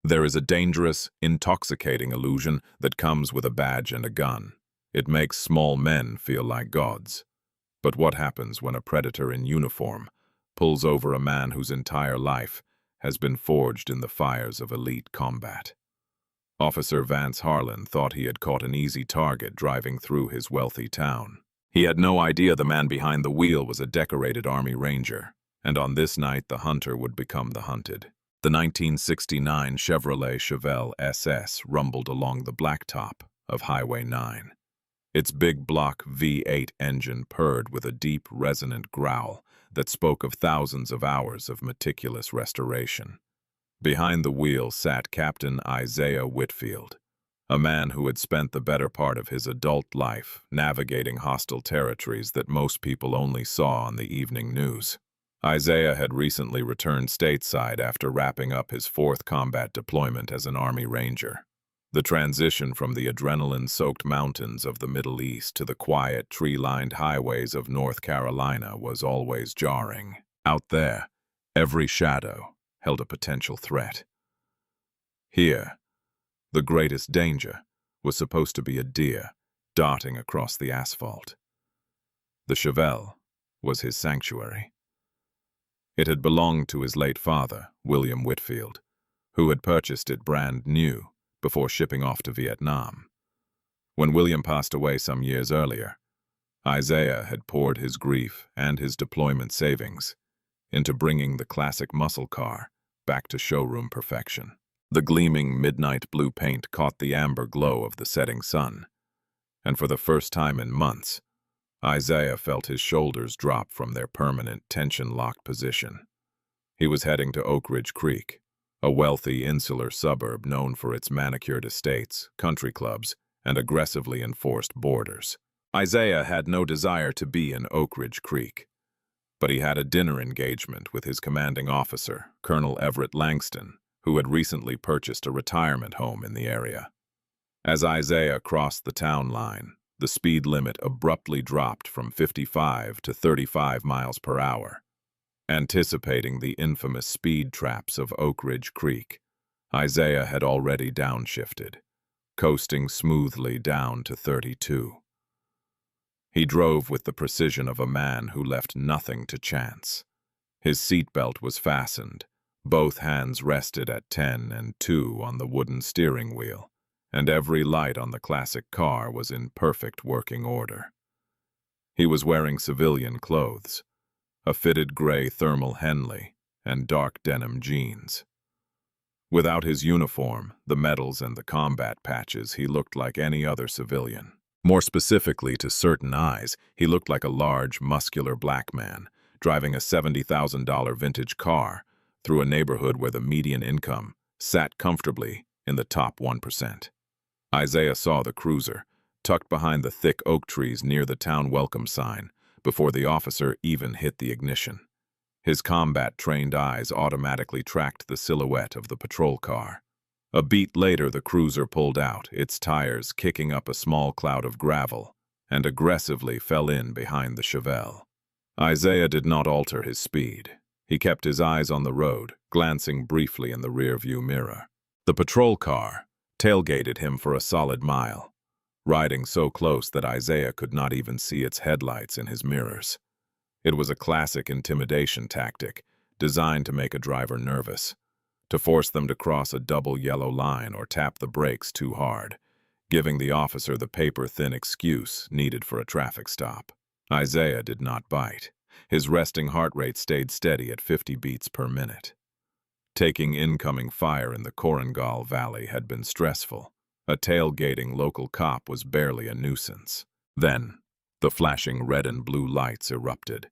There is a dangerous, intoxicating illusion that comes with a badge and a gun. It makes small men feel like gods. But what happens when a predator in uniform pulls over a man whose entire life has been forged in the fires of elite combat? Officer Vance Harlan thought he had caught an easy target driving through his wealthy town. He had no idea the man behind the wheel was a decorated Army Ranger, and on this night the hunter would become the hunted. The 1969 Chevrolet Chevelle SS rumbled along the blacktop of Highway 9. Its big block V8 engine purred with a deep, resonant growl that spoke of thousands of hours of meticulous restoration. Behind the wheel sat Captain Isaiah Whitfield, a man who had spent the better part of his adult life navigating hostile territories that most people only saw on the evening news. Isaiah had recently returned stateside after wrapping up his 4th combat deployment as an Army Ranger. The transition from the adrenaline-soaked mountains of the Middle East to the quiet, tree-lined highways of North Carolina was always jarring. Out there, every shadow held a potential threat. Here, the greatest danger was supposed to be a deer darting across the asphalt. The Chevelle was his sanctuary. It had belonged to his late father, William Whitfield, who had purchased it brand new before shipping off to Vietnam. When William passed away some years earlier, Isaiah had poured his grief and his deployment savings into bringing the classic muscle car back to showroom perfection. The gleaming midnight blue paint caught the amber glow of the setting sun, and for the first time in months, Isaiah felt his shoulders drop from their permanent tension-locked position. He was heading to Oak Ridge Creek, a wealthy insular suburb known for its manicured estates, country clubs, and aggressively enforced borders. Isaiah had no desire to be in Oak Ridge Creek, but he had a dinner engagement with his commanding officer, Colonel Everett Langston, who had recently purchased a retirement home in the area. As Isaiah crossed the town line, the speed limit abruptly dropped from 55 to 35 miles per hour. Anticipating the infamous speed traps of Oak Ridge Creek, Isaiah had already downshifted, coasting smoothly down to 32. He drove with the precision of a man who left nothing to chance. His seatbelt was fastened, both hands rested at 10 and 2 on the wooden steering wheel, and every light on the classic car was in perfect working order. He was wearing civilian clothes, a fitted gray thermal Henley and dark denim jeans. Without his uniform, the medals and the combat patches, he looked like any other civilian. More specifically, to certain eyes, he looked like a large, muscular black man driving a $70,000 vintage car through a neighborhood where the median income sat comfortably in the top 1%. Isaiah saw the cruiser, tucked behind the thick oak trees near the town welcome sign, before the officer even hit the ignition. His combat-trained eyes automatically tracked the silhouette of the patrol car. A beat later, the cruiser pulled out, its tires kicking up a small cloud of gravel, and aggressively fell in behind the Chevelle. Isaiah did not alter his speed. He kept his eyes on the road, glancing briefly in the rearview mirror. The patrol car tailgated him for a solid mile, riding so close that Isaiah could not even see its headlights in his mirrors. It was a classic intimidation tactic, designed to make a driver nervous, to force them to cross a double yellow line or tap the brakes too hard, giving the officer the paper-thin excuse needed for a traffic stop. Isaiah did not bite. His resting heart rate stayed steady at 50 beats per minute. Taking incoming fire in the Korengal Valley had been stressful. A tailgating local cop was barely a nuisance. Then, the flashing red and blue lights erupted,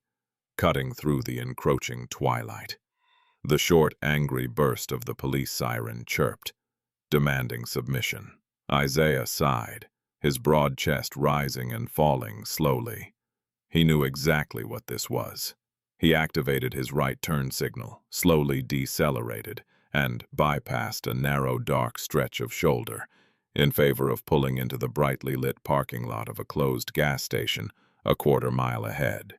cutting through the encroaching twilight. The short, angry burst of the police siren chirped, demanding submission. Isaiah sighed, his broad chest rising and falling slowly. He knew exactly what this was. He activated his right turn signal, slowly decelerated, and bypassed a narrow, dark stretch of shoulder in favor of pulling into the brightly lit parking lot of a closed gas station a quarter-mile ahead.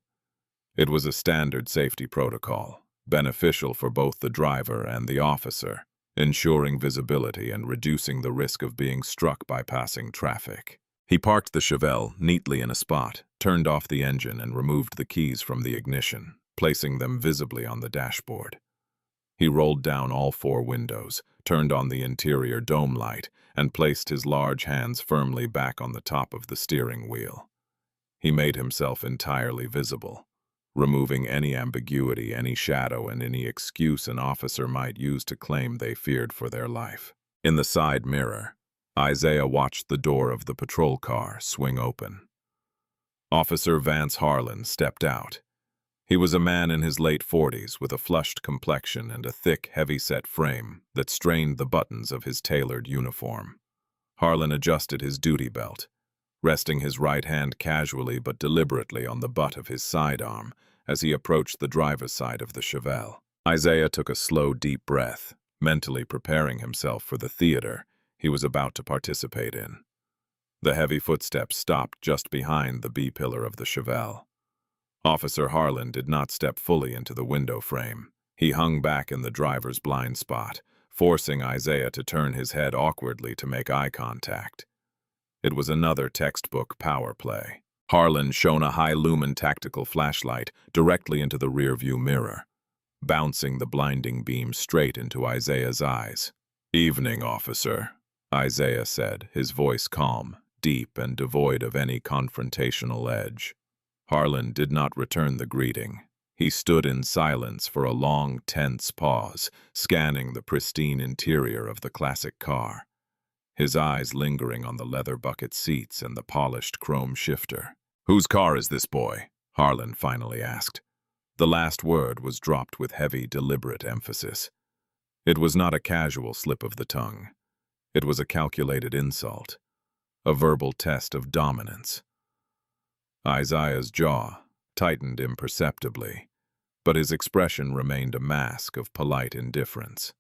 It was a standard safety protocol, beneficial for both the driver and the officer. ensuring visibility and reducing the risk of being struck by passing traffic. He parked the Chevelle neatly in a spot, turned off the engine and removed the keys from the ignition, placing them visibly on the dashboard. He rolled down all 4 windows, turned on the interior dome light, and placed his large hands firmly back on the top of the steering wheel. He made himself entirely visible, removing any ambiguity, any shadow, and any excuse an officer might use to claim they feared for their life. In the side mirror, Isaiah watched the door of the patrol car swing open. Officer Vance Harlan stepped out. He was a man in his late 40s with a flushed complexion and a thick, heavy-set frame that strained the buttons of his tailored uniform. Harlan adjusted his duty belt, resting his right hand casually but deliberately on the butt of his sidearm as he approached the driver's side of the Chevelle. Isaiah took a slow, deep breath, mentally preparing himself for the theater he was about to participate in. The heavy footsteps stopped just behind the B-pillar of the Chevelle. Officer Harlan did not step fully into the window frame. He hung back in the driver's blind spot, forcing Isaiah to turn his head awkwardly to make eye contact. It was another textbook power play. Harlan shone a high-lumen tactical flashlight directly into the rearview mirror, bouncing the blinding beam straight into Isaiah's eyes. "Evening, officer," Isaiah said, his voice calm, deep, and devoid of any confrontational edge. Harlan did not return the greeting. He stood in silence for a long, tense pause, scanning the pristine interior of the classic car, his eyes lingering on the leather bucket seats and the polished chrome shifter. "Whose car is this, boy?" Harlan finally asked. The last word was dropped with heavy, deliberate emphasis. It was not a casual slip of the tongue. It was a calculated insult, a verbal test of dominance. Isaiah's jaw tightened imperceptibly, but his expression remained a mask of polite indifference.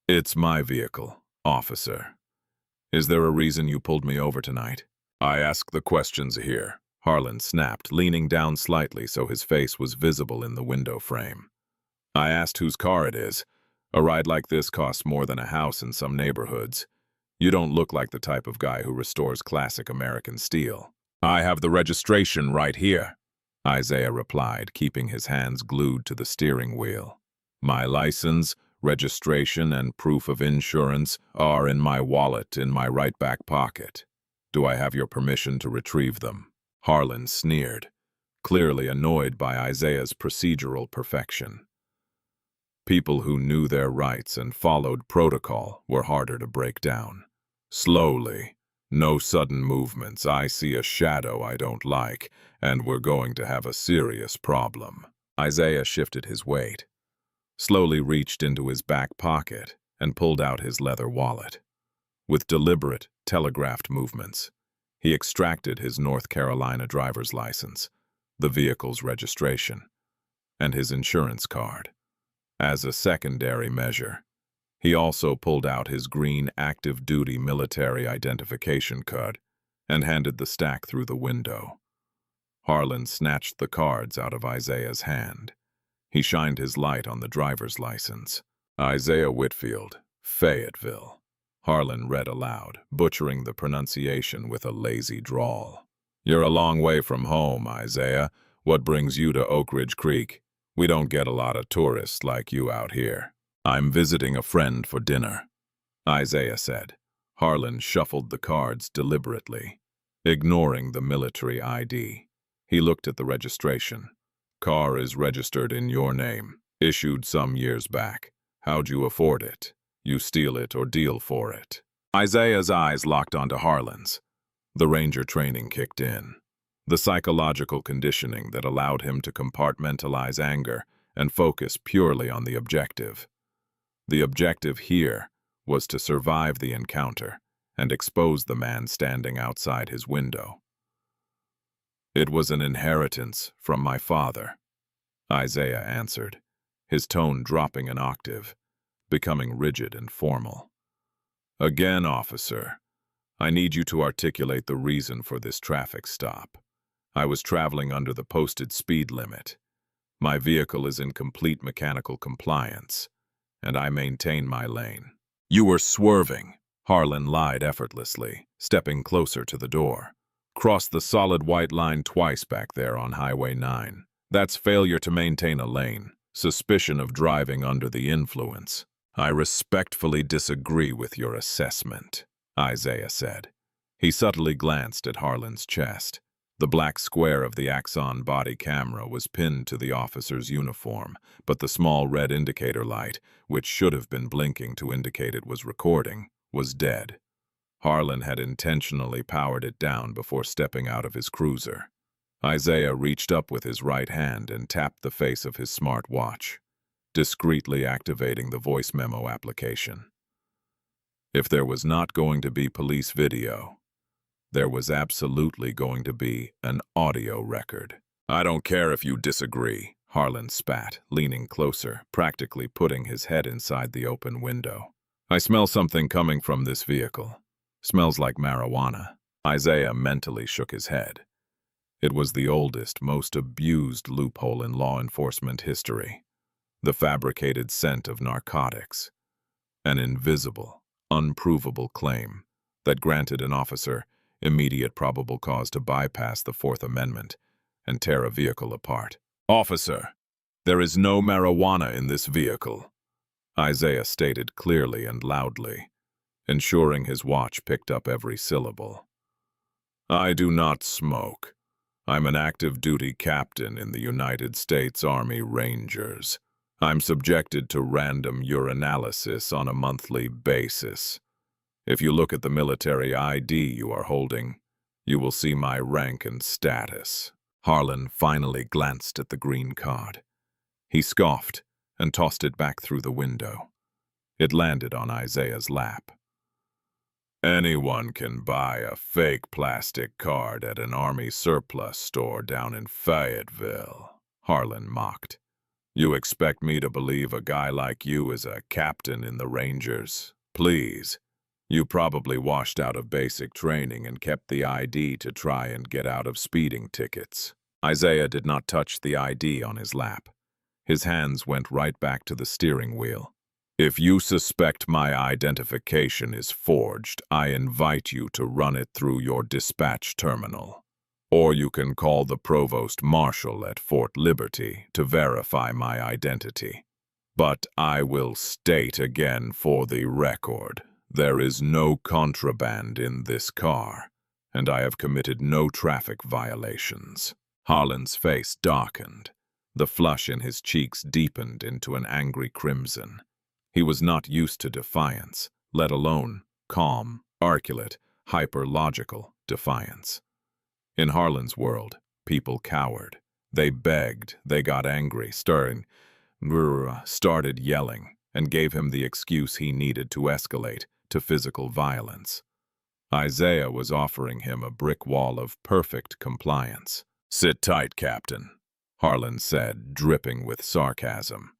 "It's my vehicle, officer. Is there a reason you pulled me over tonight?" "I ask the questions here," Harlan snapped, leaning down slightly so his face was visible in the window frame. "I asked whose car it is. A ride like this costs more than a house in some neighborhoods. You don't look like the type of guy who restores classic American steel." "I have the registration right here," Isaiah replied, keeping his hands glued to the steering wheel. "My license, registration, and proof of insurance are in my wallet in my right back pocket. Do I have your permission to retrieve them?" Harlan sneered, clearly annoyed by Isaiah's procedural perfection. People who knew their rights and followed protocol were harder to break down. "Slowly. No sudden movements. I see a shadow I don't like, and we're going to have a serious problem." Isaiah shifted his weight, slowly reached into his back pocket, and pulled out his leather wallet. With deliberate, telegraphed movements, he extracted his North Carolina driver's license, the vehicle's registration, and his insurance card. As a secondary measure, he also pulled out his green active-duty military identification card and handed the stack through the window. Harlan snatched the cards out of Isaiah's hand. He shined his light on the driver's license. "Isaiah Whitfield, Fayetteville," Harlan read aloud, butchering the pronunciation with a lazy drawl. "You're a long way from home, Isaiah. What brings you to Oak Ridge Creek? We don't get a lot of tourists like you out here." "I'm visiting a friend for dinner," Isaiah said. Harlan shuffled the cards deliberately, ignoring the military ID. He looked at the registration. "Car is registered in your name, issued some years back. How'd you afford it? You steal it or deal for it?" Isaiah's eyes locked onto Harlan's. The Ranger training kicked in, the psychological conditioning that allowed him to compartmentalize anger and focus purely on the objective. The objective here was to survive the encounter and expose the man standing outside his window. "It was an inheritance from my father," Isaiah answered, his tone dropping an octave, becoming rigid and formal. "Again, officer, I need you to articulate the reason for this traffic stop. I was traveling under the posted speed limit. My vehicle is in complete mechanical compliance. and I maintain my lane. You were swerving, Harlan lied effortlessly, stepping closer to the door. Crossed the solid white line twice back there on Highway 9. That's failure to maintain a lane, suspicion of driving under the influence. I respectfully disagree with your assessment, Isaiah said. He subtly glanced at Harlan's chest. The black square of the Axon body camera was pinned to the officer's uniform, but the small red indicator light, which should have been blinking to indicate it was recording, was dead. Harlan had intentionally powered it down before stepping out of his cruiser. Isaiah reached up with his right hand and tapped the face of his smart watch, discreetly activating the voice memo application. If there was not going to be police video, there was absolutely going to be an audio record. I don't care if you disagree, Harlan spat, leaning closer, practically putting his head inside the open window. I smell something coming from this vehicle. Smells like marijuana. Isaiah mentally shook his head. It was the oldest, most abused loophole in law enforcement history. The fabricated scent of narcotics. An invisible, unprovable claim that granted an officer immediate probable cause to bypass the Fourth Amendment and tear a vehicle apart. Officer, there is no marijuana in this vehicle, Isaiah stated clearly and loudly, ensuring his watch picked up every syllable. I do not smoke. I'm an active duty captain in the United States Army Rangers. I'm subjected to random urinalysis on a monthly basis. If you look at the military ID you are holding, you will see my rank and status. Harlan finally glanced at the green card. He scoffed and tossed it back through the window. It landed on Isaiah's lap. Anyone can buy a fake plastic card at an Army surplus store down in Fayetteville, Harlan mocked. You expect me to believe a guy like you is a captain in the Rangers? Please. You probably washed out of basic training and kept the ID to try and get out of speeding tickets. Isaiah did not touch the ID on his lap. His hands went right back to the steering wheel. If you suspect my identification is forged, I invite you to run it through your dispatch terminal. Or you can call the provost marshal at Fort Liberty to verify my identity. But I will state again for the record, there is no contraband in this car, and I have committed no traffic violations. Harlan's face darkened. The flush in his cheeks deepened into an angry crimson. He was not used to defiance, let alone calm, articulate, hyper-logical defiance. In Harlan's world, people cowered. They begged, they got angry, started yelling, and gave him the excuse he needed to escalate to physical violence. Isaiah was offering him a brick wall of perfect compliance. Sit tight, Captain, Harlan said, dripping with sarcasm.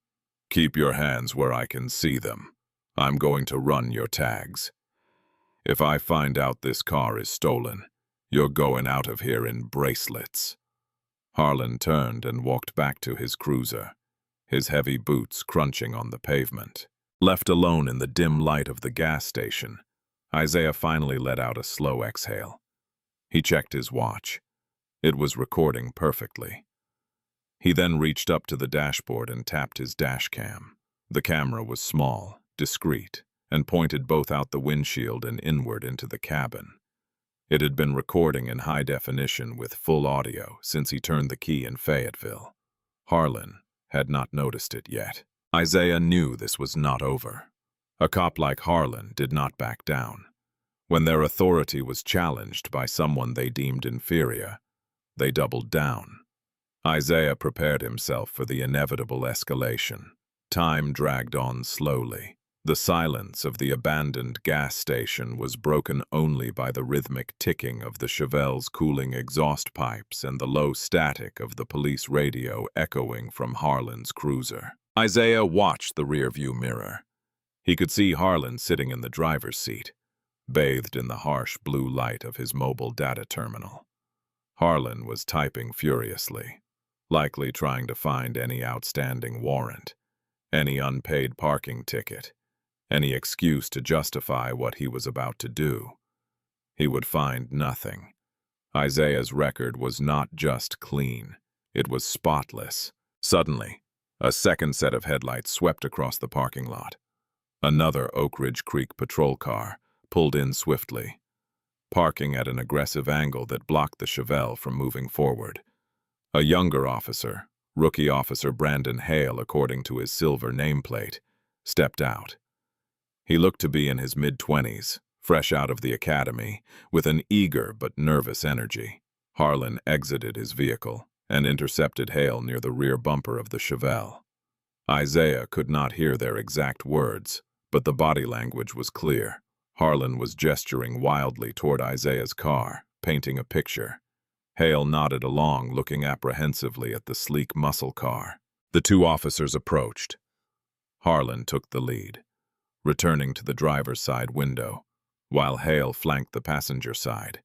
Keep your hands where I can see them. I'm going to run your tags. If I find out this car is stolen, you're going out of here in bracelets. Harlan turned and walked back to his cruiser, his heavy boots crunching on the pavement. Left alone in the dim light of the gas station, Isaiah finally let out a slow exhale. He checked his watch. It was recording perfectly. He then reached up to the dashboard and tapped his dash cam. The camera was small, discreet, and pointed both out the windshield and inward into the cabin. It had been recording in high definition with full audio since he turned the key in Fayetteville. Harlan had not noticed it yet. Isaiah knew this was not over. A cop like Harlan did not back down. When their authority was challenged by someone they deemed inferior, they doubled down. Isaiah prepared himself for the inevitable escalation. Time dragged on slowly. The silence of the abandoned gas station was broken only by the rhythmic ticking of the Chevelle's cooling exhaust pipes and the low static of the police radio echoing from Harlan's cruiser. Isaiah watched the rearview mirror. He could see Harlan sitting in the driver's seat, bathed in the harsh blue light of his mobile data terminal. Harlan was typing furiously, likely trying to find any outstanding warrant. any unpaid parking ticket, any excuse to justify what he was about to do. He would find nothing. Isaiah's record was not just clean, it was spotless. Suddenly, a second set of headlights swept across the parking lot. Another Oak Ridge Creek patrol car pulled in swiftly, parking at an aggressive angle that blocked the Chevelle from moving forward. A younger officer, Rookie Officer Brandon Hale according to his silver nameplate, stepped out. He looked to be in his mid-20s, fresh out of the academy, with an eager but nervous energy. Harlan exited his vehicle and intercepted Hale near the rear bumper of the Chevelle. Isaiah could not hear their exact words, but the body language was clear. Harlan was gesturing wildly toward Isaiah's car, painting a picture. Hale nodded along, looking apprehensively at the sleek muscle car. The two officers approached. Harlan took the lead, returning to the driver's side window, while Hale flanked the passenger side,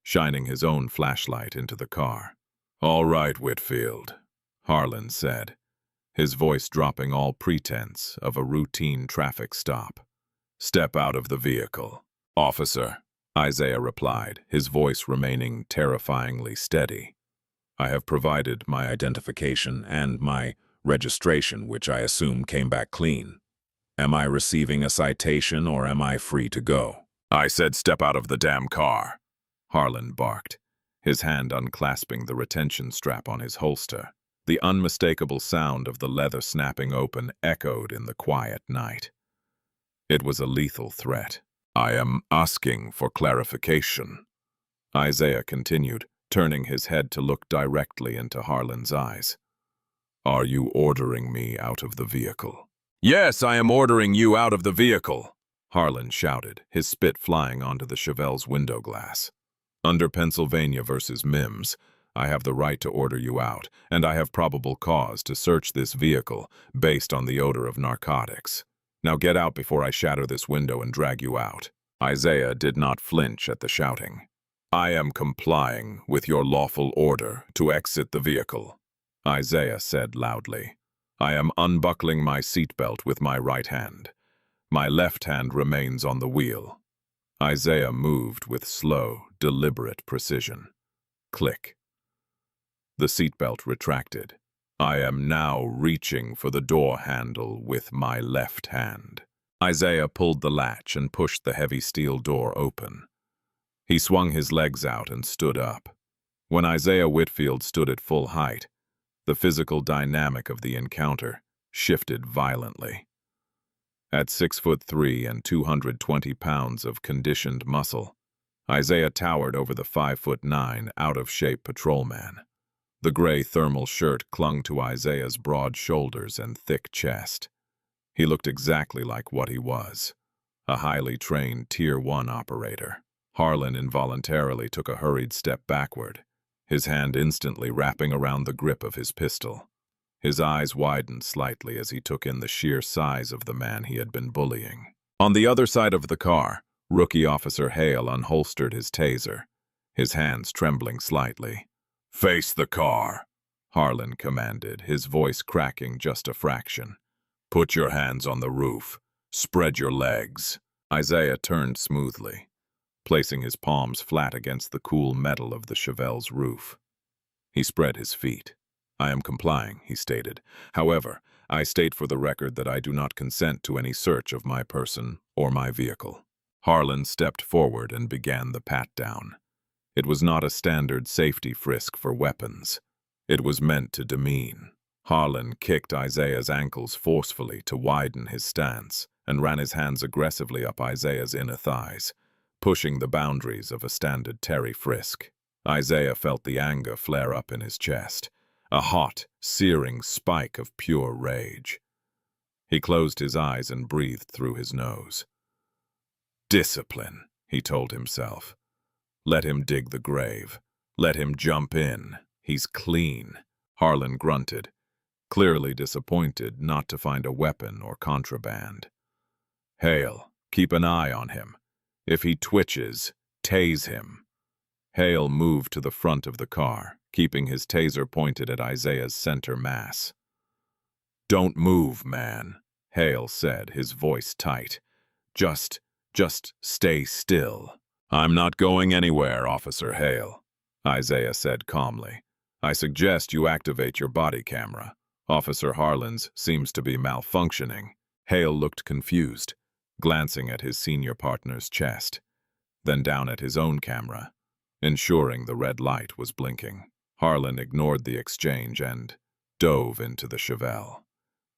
shining his own flashlight into the car. "All right, Whitfield," Harlan said, his voice dropping all pretense of a routine traffic stop. "Step out of the vehicle." "Officer," Isaiah replied, his voice remaining terrifyingly steady. "I have provided my identification and my registration, which I assume came back clean. Am I receiving a citation or am I free to go?" "I said step out of the damn car," Harlan barked, his hand unclasping the retention strap on his holster. The unmistakable sound of the leather snapping open echoed in the quiet night. It was a lethal threat. "I am asking for clarification," Isaiah continued, turning his head to look directly into Harlan's eyes. "Are you ordering me out of the vehicle?" "Yes, I am ordering you out of the vehicle," Harlan shouted, his spit flying onto the Chevelle's window glass. "Under Pennsylvania versus Mims, I have the right to order you out, and I have probable cause to search this vehicle based on the odor of narcotics. Now get out before I shatter this window and drag you out." Isaiah did not flinch at the shouting. "I am complying with your lawful order to exit the vehicle," Isaiah said loudly. "I am unbuckling my seatbelt with my right hand. My left hand remains on the wheel." Isaiah moved with slow, deliberate precision. Click. The seatbelt retracted. "I am now reaching for the door handle with my left hand." Isaiah pulled the latch and pushed the heavy steel door open. He swung his legs out and stood up. When Isaiah Whitfield stood at full height, the physical dynamic of the encounter shifted violently. At 6'3" and 220 pounds of conditioned muscle, Isaiah towered over the 5'9" out-of-shape patrolman. The gray thermal shirt clung to Isaiah's broad shoulders and thick chest. He looked exactly like what he was, a highly trained Tier 1 operator. Harlan involuntarily took a hurried step backward, his hand instantly wrapping around the grip of his pistol. His eyes widened slightly as he took in the sheer size of the man he had been bullying. On the other side of the car, Rookie Officer Hale unholstered his taser, his hands trembling slightly. "Face the car," Harlan commanded, his voice cracking just a fraction. "Put your hands on the roof. Spread your legs." Isaiah turned smoothly, placing his palms flat against the cool metal of the Chevelle's roof. He spread his feet. "I am complying," he stated. "However, I state for the record that I do not consent to any search of my person or my vehicle." Harlan stepped forward and began the pat-down. It was not a standard safety frisk for weapons. It was meant to demean. Harlan kicked Isaiah's ankles forcefully to widen his stance and ran his hands aggressively up Isaiah's inner thighs, pushing the boundaries of a standard Terry frisk. Isaiah felt the anger flare up in his chest, a hot, searing spike of pure rage. He closed his eyes and breathed through his nose. "Discipline," he told himself. "Let him dig the grave. Let him jump in. He's clean." Harlan grunted, clearly disappointed not to find a weapon or contraband. "Hale, keep an eye on him. If he twitches, tase him." Hale moved to the front of the car, keeping his taser pointed at Isaiah's center mass. Don't move, man, Hale said, his voice tight. Just stay still. I'm not going anywhere, Officer Hale, Isaiah said calmly. I suggest you activate your body camera. Officer Harlan's seems to be malfunctioning. Hale looked confused, glancing at his senior partner's chest, then down at his own camera, ensuring the red light was blinking. Harlan ignored the exchange and dove into the Chevelle.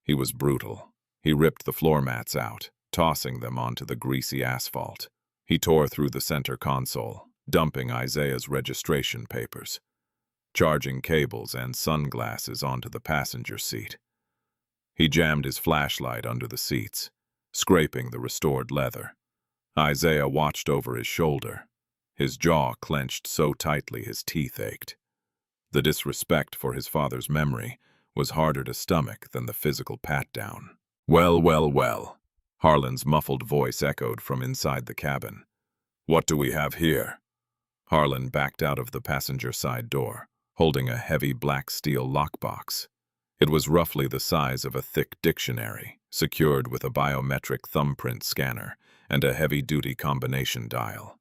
He was brutal. He ripped the floor mats out, tossing them onto the greasy asphalt. He tore through the center console, dumping Isaiah's registration papers, charging cables and sunglasses onto the passenger seat. He jammed his flashlight under the seats, scraping the restored leather. Isaiah watched over his shoulder, his jaw clenched so tightly his teeth ached. The disrespect for his father's memory was harder to stomach than the physical pat-down. Well, Harlan's muffled voice echoed from inside the cabin. What do we have here? Harlan backed out of the passenger side door, holding a heavy black steel lockbox. It was roughly the size of a thick dictionary, secured with a biometric thumbprint scanner and a heavy-duty combination dial.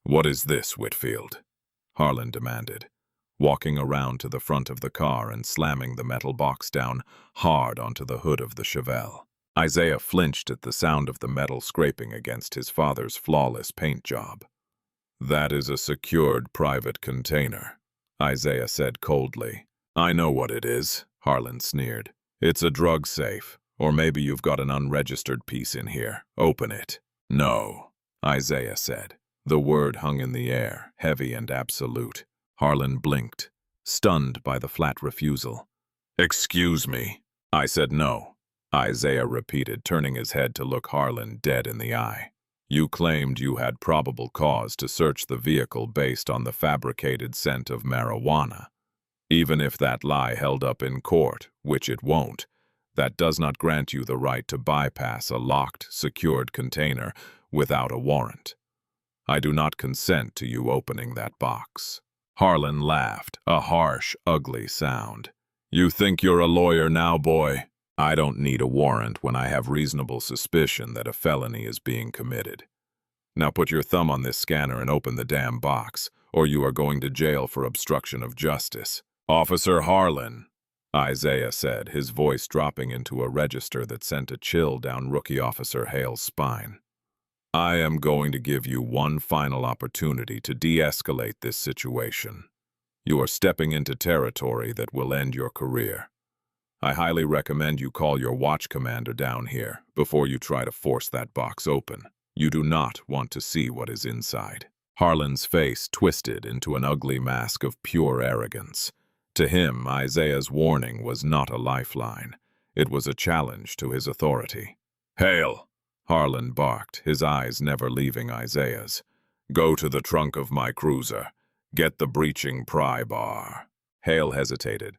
What is this, Whitfield? Harlan demanded, walking around to the front of the car and slamming the metal box down hard onto the hood of the Chevelle. Isaiah flinched at the sound of the metal scraping against his father's flawless paint job. That is a secured private container, Isaiah said coldly. I know what it is, Harlan sneered. It's a drug safe, or maybe you've got an unregistered piece in here. Open it. No, Isaiah said. The word hung in the air, heavy and absolute. Harlan blinked, stunned by the flat refusal. Excuse me. I said no, Isaiah repeated, turning his head to look Harlan dead in the eye. You claimed you had probable cause to search the vehicle based on the fabricated scent of marijuana. Even if that lie held up in court, which it won't, that does not grant you the right to bypass a locked, secured container without a warrant. I do not consent to you opening that box. Harlan laughed, a harsh, ugly sound. You think you're a lawyer now, boy? I don't need a warrant when I have reasonable suspicion that a felony is being committed. Now put your thumb on this scanner and open the damn box, or you are going to jail for obstruction of justice. Officer Harlan, Isaiah said, his voice dropping into a register that sent a chill down Rookie Officer Hale's spine. I am going to give you one final opportunity to de-escalate this situation. You are stepping into territory that will end your career. I highly recommend you call your watch commander down here before you try to force that box open. You do not want to see what is inside. Harlan's face twisted into an ugly mask of pure arrogance. To him, Isaiah's warning was not a lifeline. It was a challenge to his authority. Hale, Harlan barked, his eyes never leaving Isaiah's. Go to the trunk of my cruiser. Get the breaching pry bar. Hale hesitated.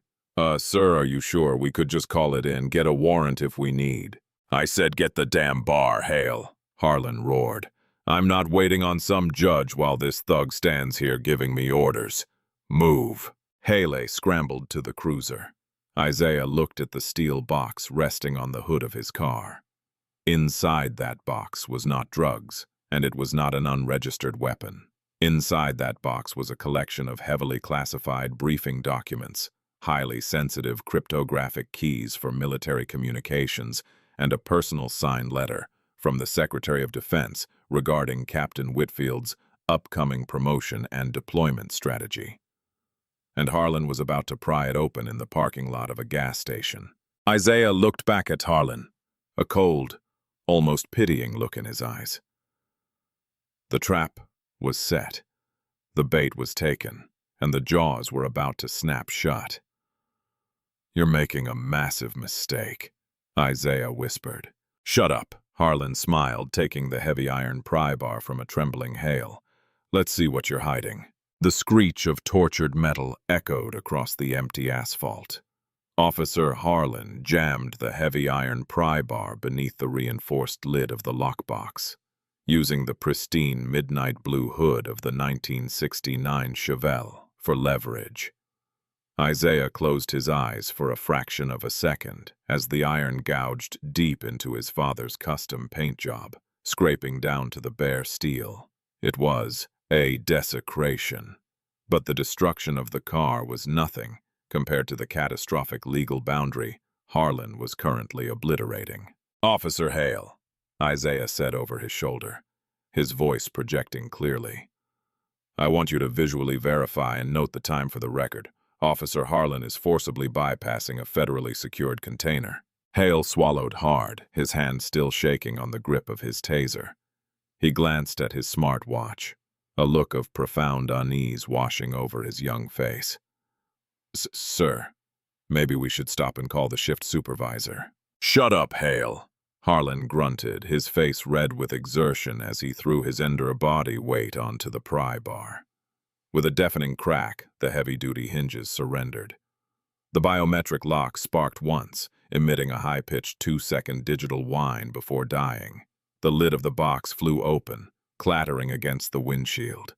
Sir, are you sure we could just call it in, get a warrant if we need? I said get the damn bar, Hale, Harlan roared. I'm not waiting on some judge while this thug stands here giving me orders. Move. Hale scrambled to the cruiser. Isaiah looked at the steel box resting on the hood of his car. Inside that box was not drugs, and it was not an unregistered weapon. Inside that box was a collection of heavily classified briefing documents, highly sensitive cryptographic keys for military communications, and a personal signed letter from the Secretary of Defense regarding Captain Whitfield's upcoming promotion and deployment strategy. And Harlan was about to pry it open in the parking lot of a gas station. Isaiah looked back at Harlan, a cold, almost pitying look in his eyes. The trap was set. The bait was taken, and the jaws were about to snap shut. You're making a massive mistake, Isaiah whispered. Shut up, Harlan smiled, taking the heavy iron pry bar from a trembling Hale. Let's see what you're hiding. The screech of tortured metal echoed across the empty asphalt. Officer Harlan jammed the heavy iron pry bar beneath the reinforced lid of the lockbox, using the pristine midnight blue hood of the 1969 Chevelle for leverage. Isaiah closed his eyes for a fraction of a second as the iron gouged deep into his father's custom paint job, scraping down to the bare steel. It was a desecration. But the destruction of the car was nothing compared to the catastrophic legal boundary Harlan was currently obliterating. "Officer Hale," Isaiah said over his shoulder, his voice projecting clearly. "I want you to visually verify and note the time for the record. Officer Harlan is forcibly bypassing a federally secured container." Hale swallowed hard, his hand still shaking on the grip of his taser. He glanced at his smart watch, a look of profound unease washing over his young face. Sir, maybe we should stop and call the shift supervisor." "Shut up, Hale," Harlan grunted, his face red with exertion as he threw his body weight onto the pry bar. With a deafening crack, the heavy-duty hinges surrendered. The biometric lock sparked once, emitting a high-pitched 2-second digital whine before dying. The lid of the box flew open, clattering against the windshield.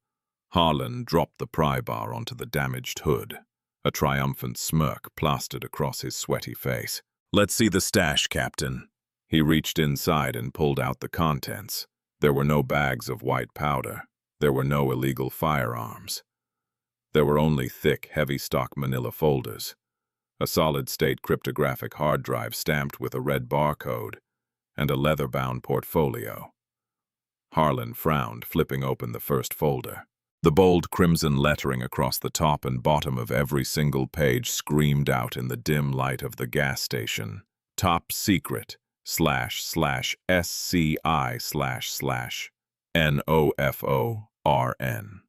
Harlan dropped the pry bar onto the damaged hood, a triumphant smirk plastered across his sweaty face. "Let's see the stash, Captain." He reached inside and pulled out the contents. There were no bags of white powder. There were no illegal firearms. There were only thick, heavy-stock manila folders, a solid-state cryptographic hard drive stamped with a red barcode, and a leather-bound portfolio. Harlan frowned, flipping open the first folder. The bold crimson lettering across the top and bottom of every single page screamed out in the dim light of the gas station. "Top secret, //SCI//NOFORN."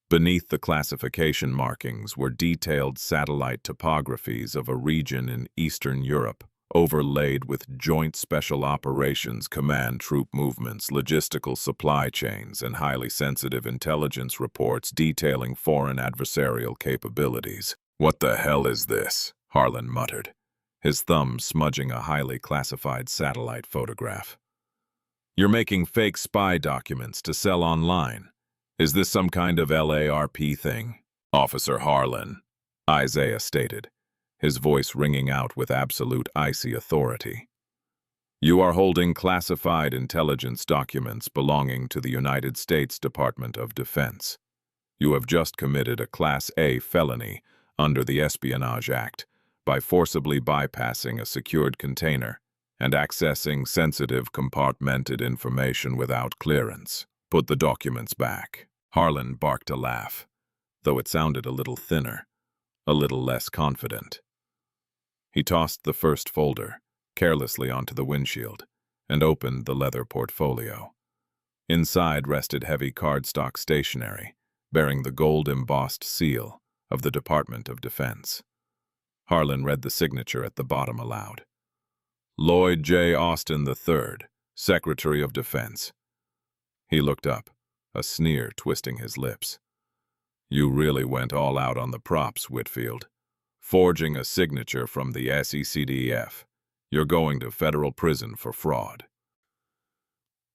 Beneath the classification markings were detailed satellite topographies of a region in Eastern Europe, overlaid with Joint Special Operations Command troop movements, logistical supply chains, and highly sensitive intelligence reports detailing foreign adversarial capabilities. "What the hell is this?" Harlan muttered, his thumb smudging a highly classified satellite photograph. "You're making fake spy documents to sell online. Is this some kind of LARP thing?" "Officer Harlan," Isaiah stated, his voice ringing out with absolute icy authority. "You are holding classified intelligence documents belonging to the United States Department of Defense. You have just committed a Class A felony under the Espionage Act by forcibly bypassing a secured container and accessing sensitive compartmented information without clearance. Put the documents back." Harlan barked a laugh, though it sounded a little thinner, a little less confident. He tossed the first folder carelessly onto the windshield and opened the leather portfolio. Inside rested heavy cardstock stationery, bearing the gold-embossed seal of the Department of Defense. Harlan read the signature at the bottom aloud. "Lloyd J. Austin III, Secretary of Defense." He looked up, a sneer twisting his lips. "You really went all out on the props, Whitfield. Forging a signature from the SECDF. You're going to federal prison for fraud."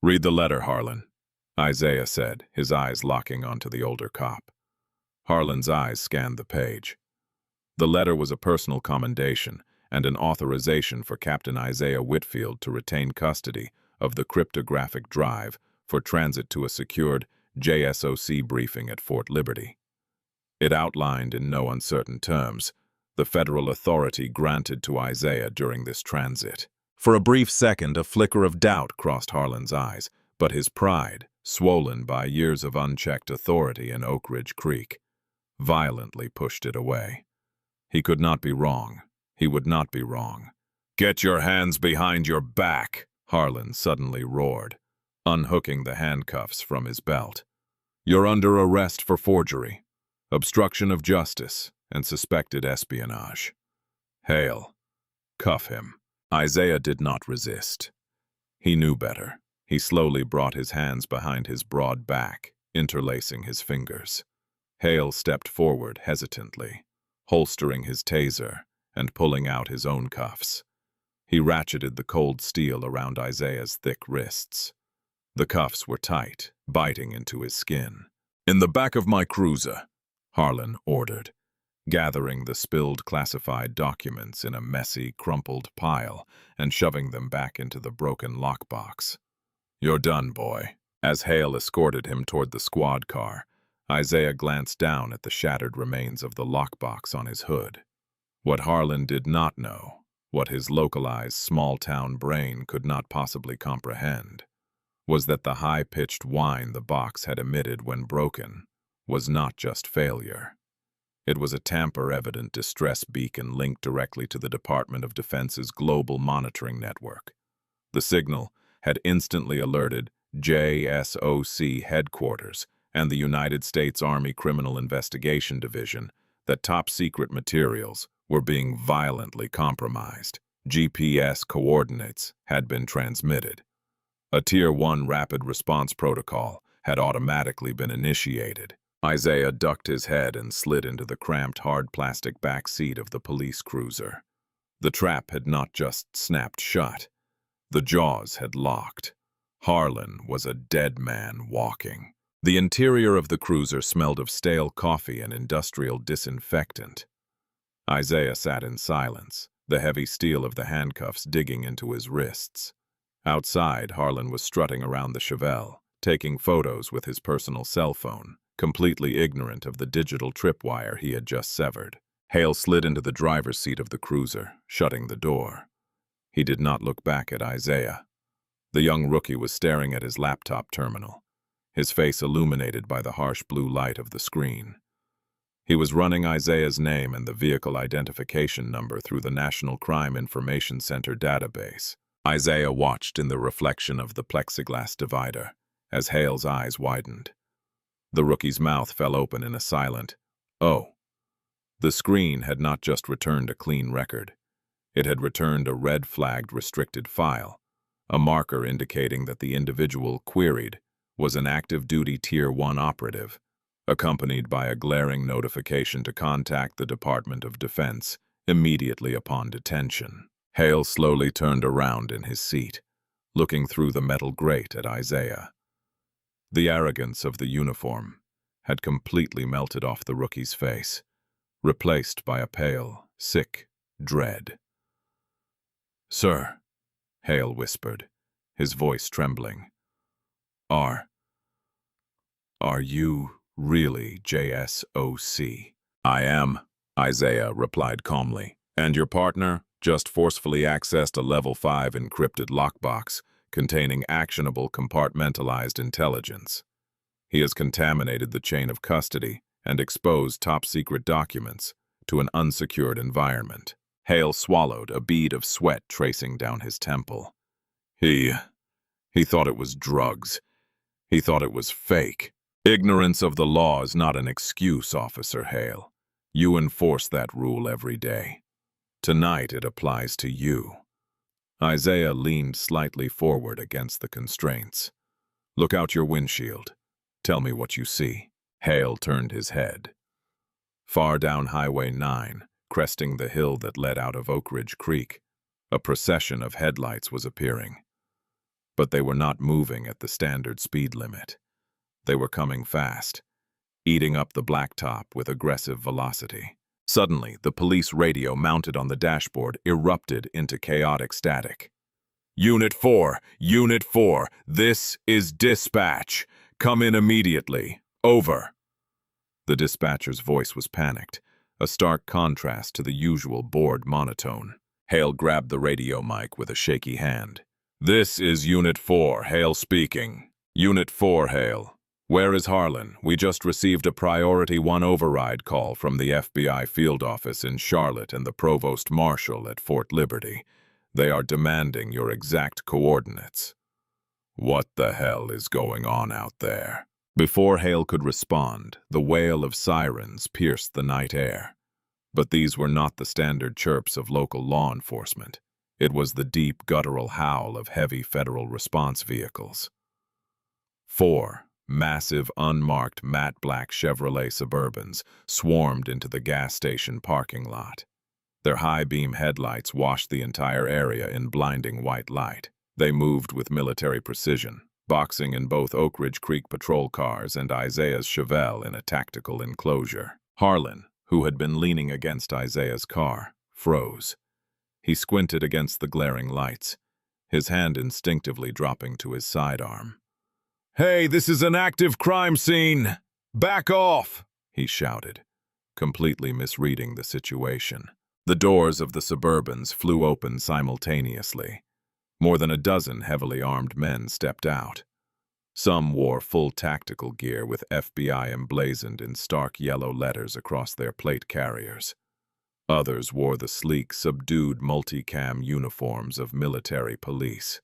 "Read the letter, Harlan," Isaiah said, his eyes locking onto the older cop. Harlan's eyes scanned the page. The letter was a personal commendation and an authorization for Captain Isaiah Whitfield to retain custody of the cryptographic drive for transit to a secured JSOC briefing at Fort Liberty. It outlined in no uncertain terms the federal authority granted to Isaiah during this transit. For a brief second, a flicker of doubt crossed Harlan's eyes, but his pride, swollen by years of unchecked authority in Oak Ridge Creek, violently pushed it away. He could not be wrong. He would not be wrong. "Get your hands behind your back," Harlan suddenly roared, unhooking the handcuffs from his belt. "You're under arrest for forgery, obstruction of justice, and suspected espionage. Hale, cuff him." Isaiah did not resist. He knew better. He slowly brought his hands behind his broad back, interlacing his fingers. Hale stepped forward hesitantly, holstering his taser and pulling out his own cuffs. He ratcheted the cold steel around Isaiah's thick wrists. The cuffs were tight, biting into his skin. "In the back of my cruiser," Harlan ordered, gathering the spilled classified documents in a messy, crumpled pile and shoving them back into the broken lockbox. "You're done, boy." As Hale escorted him toward the squad car, Isaiah glanced down at the shattered remains of the lockbox on his hood. What Harlan did not know, what his localized small-town brain could not possibly comprehend, was that the high-pitched whine the box had emitted when broken was not just failure. It was a tamper-evident distress beacon linked directly to the Department of Defense's global monitoring network. The signal had instantly alerted JSOC headquarters and the United States Army Criminal Investigation Division that top-secret materials were being violently compromised. GPS coordinates had been transmitted. A Tier 1 rapid response protocol had automatically been initiated. Isaiah ducked his head and slid into the cramped hard plastic back seat of the police cruiser. The trap had not just snapped shut. The jaws had locked. Harlan was a dead man walking. The interior of the cruiser smelled of stale coffee and industrial disinfectant. Isaiah sat in silence, the heavy steel of the handcuffs digging into his wrists. Outside, Harlan was strutting around the Chevelle, taking photos with his personal cell phone, completely ignorant of the digital tripwire he had just severed. Hale slid into the driver's seat of the cruiser, shutting the door. He did not look back at Isaiah. The young rookie was staring at his laptop terminal, his face illuminated by the harsh blue light of the screen. He was running Isaiah's name and the vehicle identification number through the National Crime Information Center database. Isaiah watched in the reflection of the plexiglass divider as Hale's eyes widened. The rookie's mouth fell open in a silent, "Oh." The screen had not just returned a clean record. It had returned a red-flagged restricted file, a marker indicating that the individual queried was an active-duty Tier 1 operative, accompanied by a glaring notification to contact the Department of Defense immediately upon detention. Hale slowly turned around in his seat, looking through the metal grate at Isaiah. The arrogance of the uniform had completely melted off the rookie's face, replaced by a pale, sick dread. "Sir," Hale whispered, his voice trembling. Are you really JSOC?" "I am," Isaiah replied calmly. "And your partner just forcefully accessed a Level 5 encrypted lockbox containing actionable compartmentalized intelligence. He has contaminated the chain of custody and exposed top-secret documents to an unsecured environment." Hale swallowed, a bead of sweat tracing down his temple. He thought it was drugs. He thought it was fake. "Ignorance of the law is not an excuse, Officer Hale. You enforce that rule every day. Tonight it applies to you." Isaiah leaned slightly forward against the constraints. "Look out your windshield. Tell me what you see." Hale turned his head. Far down Highway 9, cresting the hill that led out of Oak Ridge Creek, a procession of headlights was appearing. But they were not moving at the standard speed limit. They were coming fast, eating up the blacktop with aggressive velocity. Suddenly, the police radio mounted on the dashboard erupted into chaotic static. Unit 4, this is dispatch. Come in immediately. Over." The dispatcher's voice was panicked, a stark contrast to the usual bored monotone. Hale grabbed the radio mic with a shaky hand. "This is Unit 4, Hale speaking. Unit 4, Hale. Where is Harlan? We just received a Priority 1 override call from the FBI field office in Charlotte and the Provost Marshal at Fort Liberty. They are demanding your exact coordinates." "What the hell is going on out there?" Before Hale could respond, the wail of sirens pierced the night air. But these were not the standard chirps of local law enforcement. It was the deep, guttural howl of heavy federal response vehicles. 4 massive, unmarked, matte black Chevrolet Suburbans swarmed into the gas station parking lot. Their high-beam headlights washed the entire area in blinding white light. They moved with military precision, boxing in both Oak Ridge Creek patrol cars and Isaiah's Chevelle in a tactical enclosure. Harlan, who had been leaning against Isaiah's car, froze. He squinted against the glaring lights, his hand instinctively dropping to his sidearm. "Hey, this is an active crime scene! Back off!" he shouted, completely misreading the situation. The doors of the Suburbans flew open simultaneously. More than a dozen heavily armed men stepped out. Some wore full tactical gear with FBI emblazoned in stark yellow letters across their plate carriers. Others wore the sleek, subdued multicam uniforms of military police.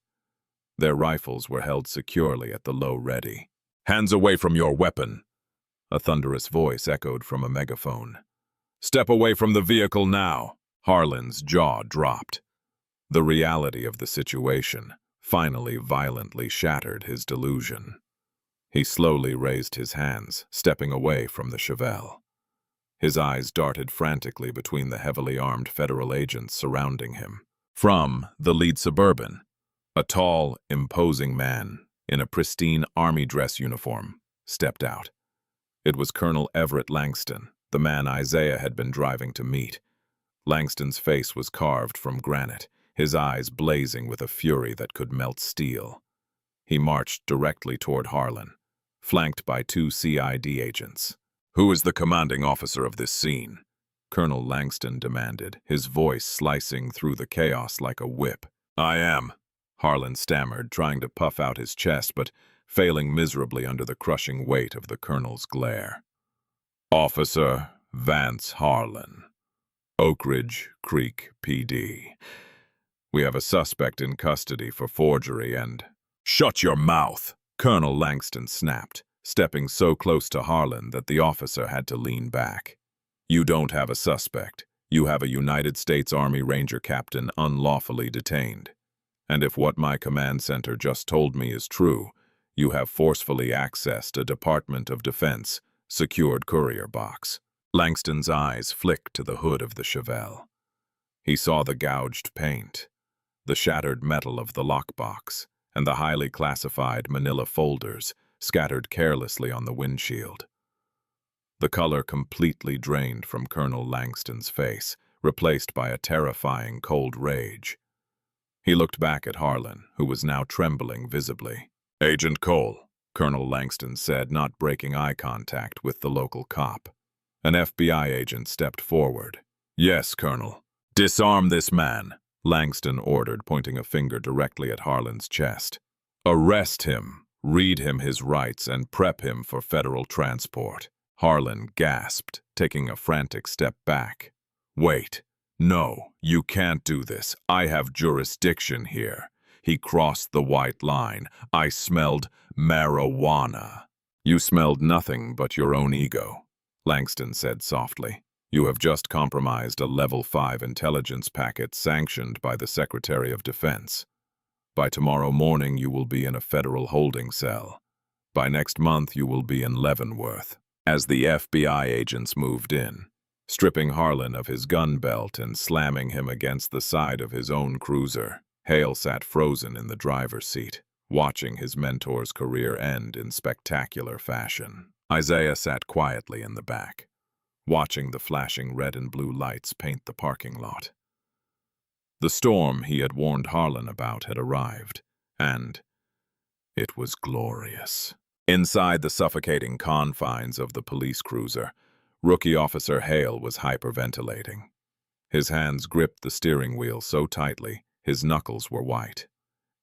Their rifles were held securely at the low ready. "Hands away from your weapon!" A thunderous voice echoed from a megaphone. "Step away from the vehicle now!" Harlan's jaw dropped. The reality of the situation finally violently shattered his delusion. He slowly raised his hands, stepping away from the Chevelle. His eyes darted frantically between the heavily armed federal agents surrounding him. From the lead Suburban, a tall, imposing man in a pristine army dress uniform stepped out. It was Colonel Everett Langston, the man Isaiah had been driving to meet. Langston's face was carved from granite, his eyes blazing with a fury that could melt steel. He marched directly toward Harlan, flanked by 2 CID agents. "Who is the commanding officer of this scene?" Colonel Langston demanded, his voice slicing through the chaos like a whip. "I am," Harlan stammered, trying to puff out his chest, but failing miserably under the crushing weight of the colonel's glare. "Officer Vance Harlan, Oak Ridge Creek PD. We have a suspect in custody for forgery and—" "Shut your mouth!" Colonel Langston snapped, stepping so close to Harlan that the officer had to lean back. "You don't have a suspect. You have a United States Army Ranger captain unlawfully detained. And if what my command center just told me is true, you have forcefully accessed a Department of Defense secured courier box." Langston's eyes flicked to the hood of the Chevelle. He saw the gouged paint, the shattered metal of the lockbox, and the highly classified manila folders scattered carelessly on the windshield. The color completely drained from Colonel Langston's face, replaced by a terrifying cold rage. He looked back at Harlan, who was now trembling visibly. "Agent Cole," Colonel Langston said, not breaking eye contact with the local cop. An FBI agent stepped forward. "Yes, Colonel." "Disarm this man," Langston ordered, pointing a finger directly at Harlan's chest. "Arrest him, read him his rights, and prep him for federal transport." Harlan gasped, taking a frantic step back. "Wait. No, you can't do this. I have jurisdiction here. He crossed the white line. I smelled marijuana." "You smelled nothing but your own ego," Langston said softly. "You have just compromised a Level 5 intelligence packet sanctioned by the Secretary of Defense. By tomorrow morning you will be in a federal holding cell. By next month you will be in Leavenworth." As the FBI agents moved in, stripping Harlan of his gun belt and slamming him against the side of his own cruiser, Hale sat frozen in the driver's seat, watching his mentor's career end in spectacular fashion. Isaiah sat quietly in the back, watching the flashing red and blue lights paint the parking lot. The storm he had warned Harlan about had arrived, and it was glorious. Inside the suffocating confines of the police cruiser, Rookie Officer Hale was hyperventilating. His hands gripped the steering wheel so tightly, his knuckles were white.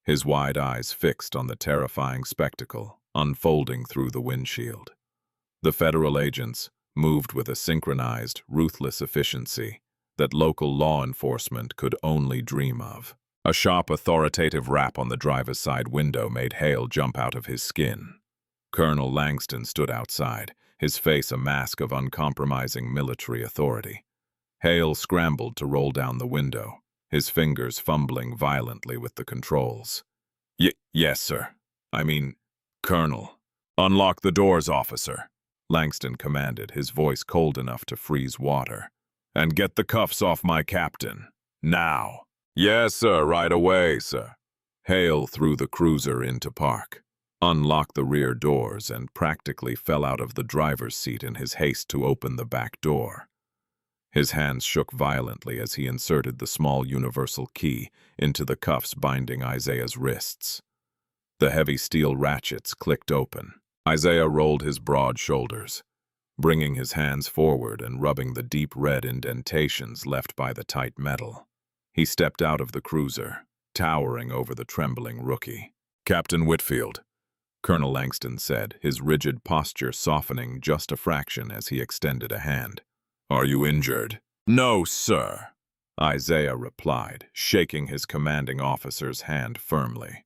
His wide eyes fixed on the terrifying spectacle unfolding through the windshield. The federal agents moved with a synchronized, ruthless efficiency that local law enforcement could only dream of. A sharp, authoritative rap on the driver's side window made Hale jump out of his skin. Colonel Langston stood outside, his face a mask of uncompromising military authority. Hale scrambled to roll down the window, his fingers fumbling violently with the controls. Yes, sir. I mean, Colonel." "Unlock the doors, officer," Langston commanded, his voice cold enough to freeze water. "And get the cuffs off my captain. Now." "Yes, sir, right away, sir." Hale threw the cruiser into park, unlocked the rear doors, and practically fell out of the driver's seat in his haste to open the back door. His hands shook violently as he inserted the small universal key into the cuffs binding Isaiah's wrists. The heavy steel ratchets clicked open. Isaiah rolled his broad shoulders, bringing his hands forward and rubbing the deep red indentations left by the tight metal. He stepped out of the cruiser, towering over the trembling rookie. "Captain Whitfield," Colonel Langston said, his rigid posture softening just a fraction as he extended a hand. "Are you injured?" "No, sir," Isaiah replied, shaking his commanding officer's hand firmly.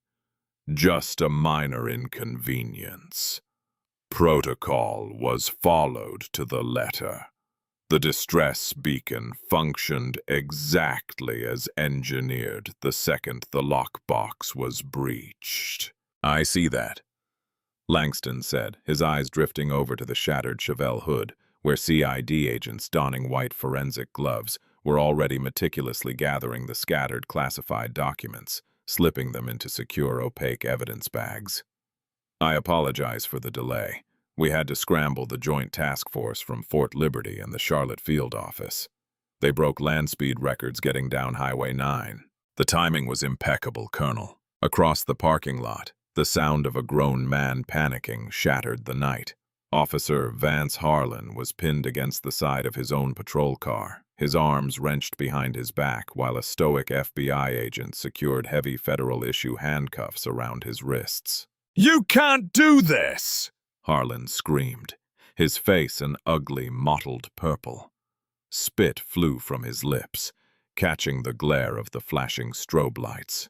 "Just a minor inconvenience. Protocol was followed to the letter. The distress beacon functioned exactly as engineered the second the lockbox was breached." "I see that," Langston said, his eyes drifting over to the shattered Chevelle hood, where CID agents donning white forensic gloves were already meticulously gathering the scattered classified documents, slipping them into secure, opaque evidence bags. "I apologize for the delay. We had to scramble the Joint Task Force from Fort Liberty and the Charlotte Field Office. They broke land speed records getting down Highway 9. The timing was impeccable, Colonel." Across the parking lot, the sound of a grown man panicking shattered the night. Officer Vance Harlan was pinned against the side of his own patrol car, his arms wrenched behind his back while a stoic FBI agent secured heavy federal-issue handcuffs around his wrists. "You can't do this!" Harlan screamed, his face an ugly, mottled purple. Spit flew from his lips, catching the glare of the flashing strobe lights.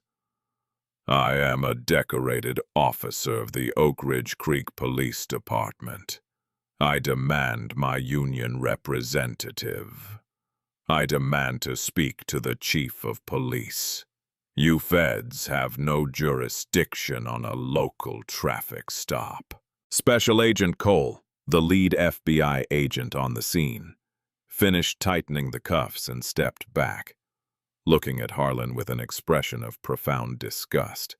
"I am a decorated officer of the Oak Ridge Creek Police Department. I demand my union representative. I demand to speak to the chief of police. You feds have no jurisdiction on a local traffic stop." Special Agent Cole, the lead FBI agent on the scene, finished tightening the cuffs and stepped back, looking at Harlan with an expression of profound disgust.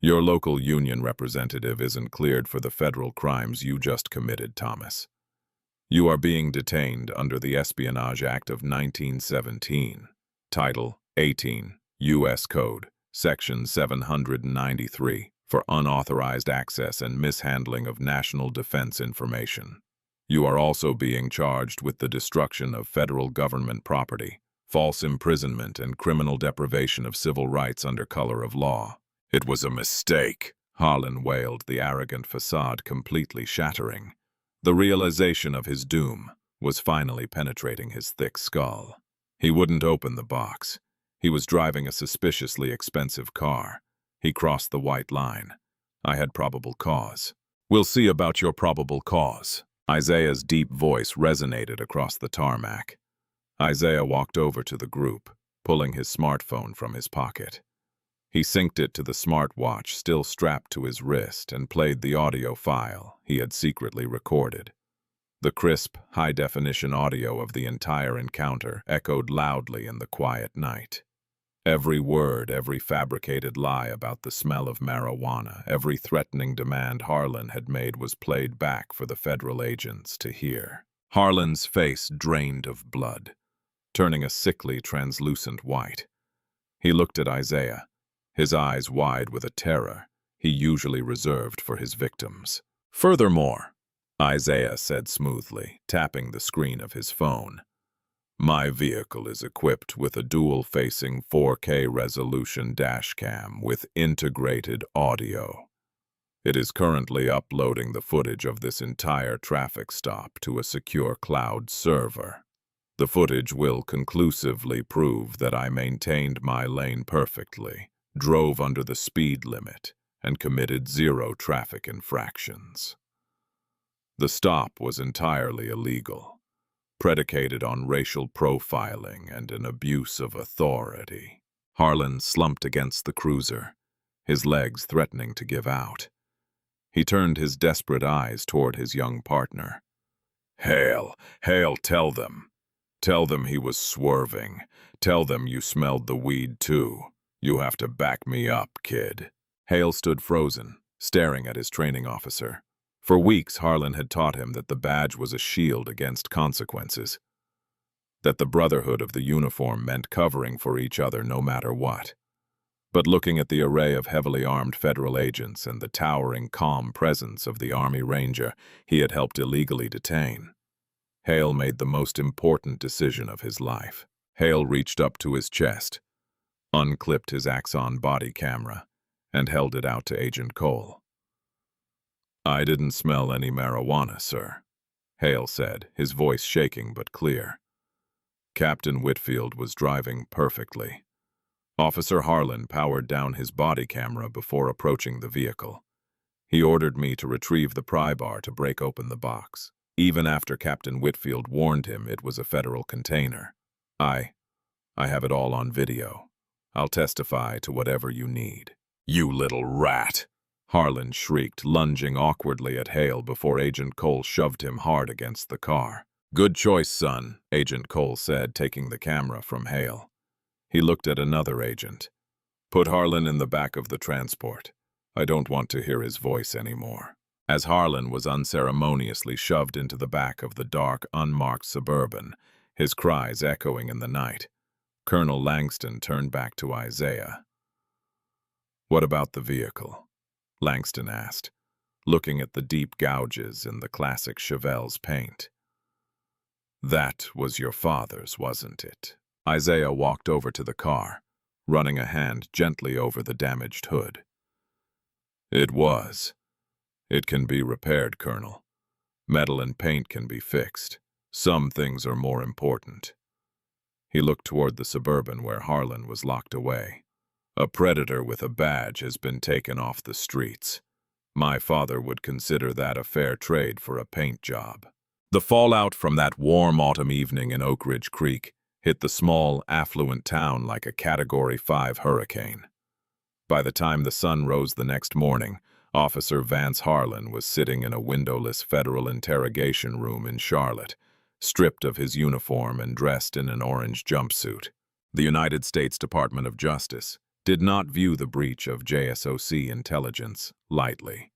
"Your local union representative isn't cleared for the federal crimes you just committed, Thomas. You are being detained under the Espionage Act of 1917, Title 18, U.S. Code, Section 793, for unauthorized access and mishandling of national defense information. You are also being charged with the destruction of federal government property, false imprisonment, and criminal deprivation of civil rights under color of law." "It was a mistake," Harlan wailed, the arrogant facade completely shattering. The realization of his doom was finally penetrating his thick skull. He wouldn't open the box. He was driving a suspiciously expensive car. He crossed the white line. "I had probable cause." "We'll see about your probable cause." Isaiah's deep voice resonated across the tarmac. Isaiah walked over to the group, pulling his smartphone from his pocket. He synced it to the smartwatch still strapped to his wrist and played the audio file he had secretly recorded. The crisp, high-definition audio of the entire encounter echoed loudly in the quiet night. Every word, every fabricated lie about the smell of marijuana, every threatening demand Harlan had made was played back for the federal agents to hear. Harlan's face drained of blood, turning a sickly, translucent white. He looked at Isaiah, his eyes wide with a terror he usually reserved for his victims. "Furthermore," Isaiah said smoothly, tapping the screen of his phone, "my vehicle is equipped with a dual-facing 4K resolution dashcam with integrated audio. It is currently uploading the footage of this entire traffic stop to a secure cloud server. The footage will conclusively prove that I maintained my lane perfectly, drove under the speed limit, and committed 0 traffic infractions. The stop was entirely illegal, predicated on racial profiling and an abuse of authority." Harlan slumped against the cruiser, his legs threatening to give out. He turned his desperate eyes toward his young partner. Hale, tell them. Tell them he was swerving. Tell them you smelled the weed too. You have to back me up, kid." Hale stood frozen, staring at his training officer. For weeks, Harlan had taught him that the badge was a shield against consequences. that the brotherhood of the uniform meant covering for each other no matter what. But looking at the array of heavily armed federal agents and the towering, calm presence of the Army Ranger he had helped illegally detain, Hale made the most important decision of his life. Hale reached up to his chest, unclipped his Axon body camera, and held it out to Agent Cole. "I didn't smell any marijuana, sir," Hale said, his voice shaking but clear. Captain Whitfield was driving perfectly. Officer Harlan powered down his body camera before approaching the vehicle. He ordered me to retrieve the pry bar to break open the box, even after Captain Whitfield warned him it was a federal container. I have it all on video. I'll testify to whatever you need." "You little rat!" Harlan shrieked, lunging awkwardly at Hale before Agent Cole shoved him hard against the car. "Good choice, son," Agent Cole said, taking the camera from Hale. He looked at another agent. "Put Harlan in the back of the transport. I don't want to hear his voice anymore." As Harlan was unceremoniously shoved into the back of the dark, unmarked Suburban, his cries echoing in the night, Colonel Langston turned back to Isaiah. "What about the vehicle?" Langston asked, looking at the deep gouges in the classic Chevelle's paint. "That was your father's, wasn't it?" Isaiah walked over to the car, running a hand gently over the damaged hood. "It was. It can be repaired, Colonel. Metal and paint can be fixed. Some things are more important." He looked toward the Suburban where Harlan was locked away. "A predator with a badge has been taken off the streets. My father would consider that a fair trade for a paint job." The fallout from that warm autumn evening in Oak Ridge Creek hit the small, affluent town like a Category 5 hurricane. By the time the sun rose the next morning, Officer Vance Harlan was sitting in a windowless federal interrogation room in Charlotte, stripped of his uniform and dressed in an orange jumpsuit. The United States Department of Justice did not view the breach of JSOC intelligence lightly.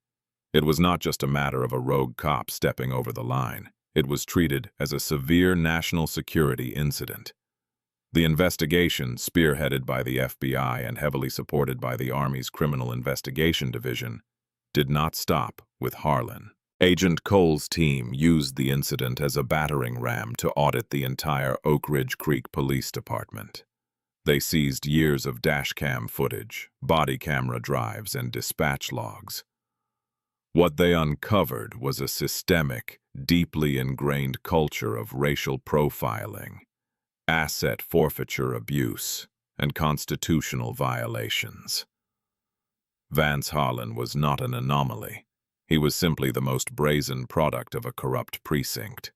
It was not just a matter of a rogue cop stepping over the line. It was treated as a severe national security incident. The investigation, spearheaded by the FBI and heavily supported by the Army's Criminal Investigation Division, did not stop with Harlan. Agent Cole's team used the incident as a battering ram to audit the entire Oak Ridge Creek Police Department. They seized years of dashcam footage, body camera drives, and dispatch logs. What they uncovered was a systemic, deeply ingrained culture of racial profiling, asset forfeiture abuse, and constitutional violations. Vance Harlan was not an anomaly. He was simply the most brazen product of a corrupt precinct.